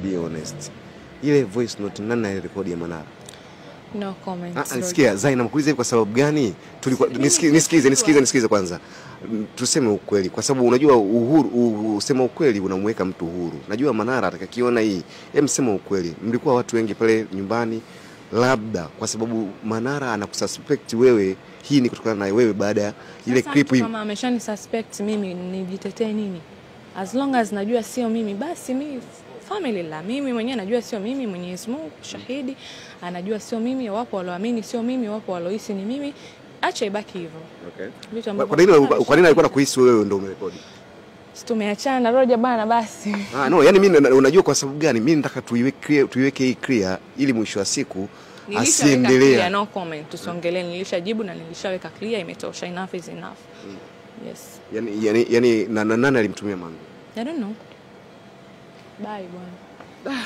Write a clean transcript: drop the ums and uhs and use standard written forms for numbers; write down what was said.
Be honest. Ile voice note nani alirekodi ya Manara? No comments. Nisikia Zaina mkuuliza kwa sababu gani? Tulikuwa nisikize kwanza. Tuseme ukweli kwa sababu unajua uhuru usema ukweli unamweka mtu uhuru. Najua Manara atakakiona hii. Sema ukweli. Mlikuwa watu wengi pale nyumbani labda kwa sababu Manara anakususpect wewe, hii ni kutokana na wewe baada ya ile clip hii. Kama ameshani suspect mimi nijitetee nini? As long as najua sio mimi basi mimi family la mimi mwenyewe najua sio mimi, Mwenyezi Mungu shahidi anajua sio mimi, wapo walioamini sio mimi, wapo waliohisi ni mimi, acha ibaki hivyo. Okay. Kwa nini alikuwa anakuhisi wewe ndio umerekodi? Tumeachana Roja bana basi. No, yani mimi unajua kwa sababu gani? Mimi nataka tuiweke hii clear ili mwisho wa siku asiendelee. No comment, tusongelee, nilishajibu na nilishaweka clear, imetosha, enough is enough. Yes. Yani nani alimtumia Mangu? I don't know. Bye bwana.